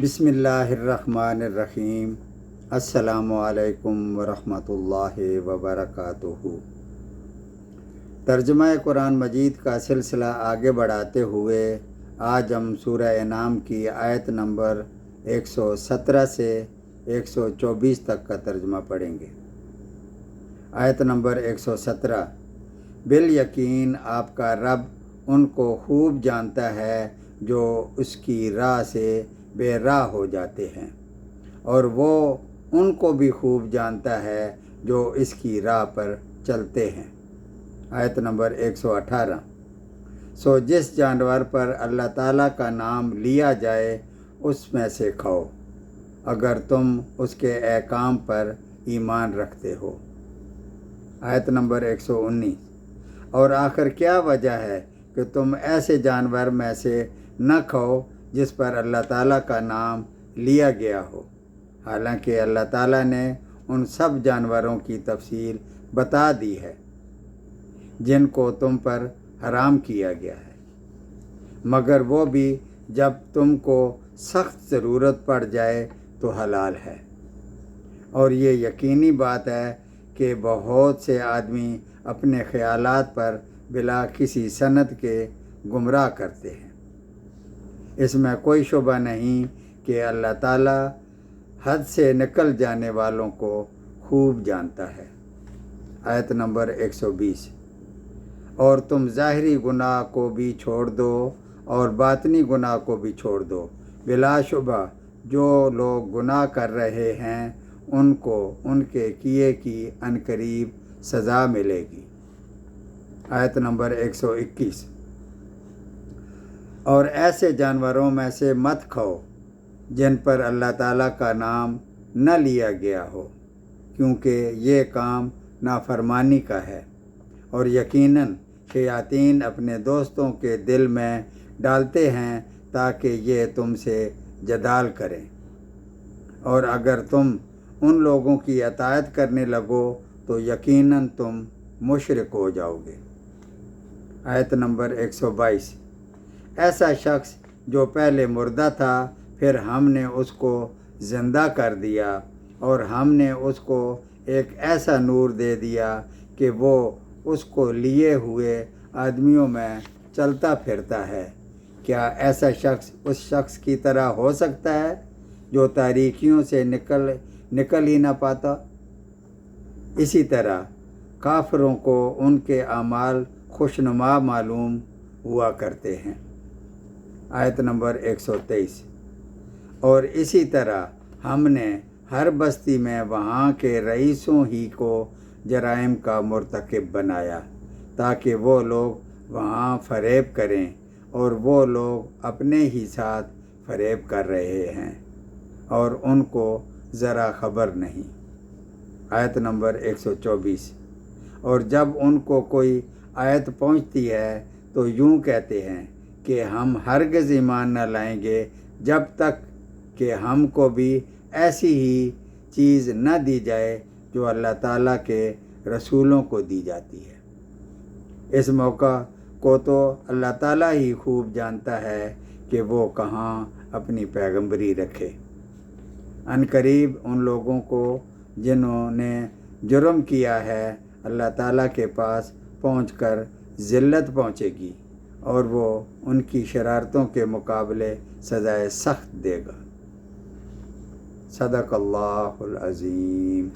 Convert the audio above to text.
بسم اللہ الرحمن الرحیم۔ السلام علیکم ورحمۃ اللہ وبرکاتہ۔ ترجمہ قرآن مجید کا سلسلہ آگے بڑھاتے ہوئے آج ہم سورہ انعام کی آیت نمبر 117 سے 124 تک کا ترجمہ پڑھیں گے۔ آیت نمبر 117۔ بالیقین آپ کا رب ان کو خوب جانتا ہے جو اس کی راہ سے بے راہ ہو جاتے ہیں، اور وہ ان کو بھی خوب جانتا ہے جو اس کی راہ پر چلتے ہیں۔ آیت نمبر 118۔ سو جس جانور پر اللہ تعالیٰ کا نام لیا جائے اس میں سے کھاؤ، اگر تم اس کے احکام پر ایمان رکھتے ہو۔ آیت نمبر 119۔ اور آخر کیا وجہ ہے کہ تم ایسے جانور میں سے نہ کھاؤ جس پر اللہ تعالیٰ کا نام لیا گیا ہو، حالانکہ اللہ تعالیٰ نے ان سب جانوروں کی تفصیل بتا دی ہے جن کو تم پر حرام کیا گیا ہے، مگر وہ بھی جب تم کو سخت ضرورت پڑ جائے تو حلال ہے۔ اور یہ یقینی بات ہے کہ بہت سے آدمی اپنے خیالات پر بلا کسی سند کے گمراہ کرتے ہیں۔ اس میں کوئی شبہ نہیں کہ اللہ تعالیٰ حد سے نکل جانے والوں کو خوب جانتا ہے۔ آیت نمبر 120۔ اور تم ظاہری گناہ کو بھی چھوڑ دو اور باطنی گناہ کو بھی چھوڑ دو، بلا شبہ جو لوگ گناہ کر رہے ہیں ان کو ان کے کیے کی عنقریب سزا ملے گی۔ آیت نمبر 121۔ اور ایسے جانوروں میں سے مت کھاؤ جن پر اللہ تعالیٰ کا نام نہ لیا گیا ہو، کیونکہ یہ کام نافرمانی کا ہے، اور یقیناً شیاطین اپنے دوستوں کے دل میں ڈالتے ہیں تاکہ یہ تم سے جدال کریں، اور اگر تم ان لوگوں کی اطاعت کرنے لگو تو یقیناً تم مشرک ہو جاؤ گے۔ آیت نمبر 122۔ ایسا شخص جو پہلے مردہ تھا، پھر ہم نے اس کو زندہ کر دیا، اور ہم نے اس کو ایک ایسا نور دے دیا کہ وہ اس کو لیے ہوئے آدمیوں میں چلتا پھرتا ہے۔ کیا ایسا شخص اس شخص کی طرح ہو سکتا ہے جو تاریکیوں سے نکل ہی نہ پاتا؟ اسی طرح کافروں کو ان کے اعمال خوشنما معلوم ہوا کرتے ہیں۔ آیت نمبر 123۔ اور اسی طرح ہم نے ہر بستی میں وہاں کے رئیسوں ہی کو جرائم کا مرتکب بنایا تاکہ وہ لوگ وہاں فریب کریں، اور وہ لوگ اپنے ہی ساتھ فریب کر رہے ہیں اور ان کو ذرا خبر نہیں۔ آیت نمبر 124۔ اور جب ان کو کوئی آیت پہنچتی ہے تو یوں کہتے ہیں کہ ہم ہرگز ایمان نہ لائیں گے جب تک کہ ہم کو بھی ایسی ہی چیز نہ دی جائے جو اللہ تعالیٰ کے رسولوں کو دی جاتی ہے۔ اس موقع کو تو اللہ تعالیٰ ہی خوب جانتا ہے کہ وہ کہاں اپنی پیغمبری رکھے۔ عنقریب ان لوگوں کو جنہوں نے جرم کیا ہے اللہ تعالیٰ کے پاس پہنچ کر ذلت پہنچے گی، اور وہ ان کی شرارتوں کے مقابلے سزائے سخت دے گا۔ صدق اللہ العظیم۔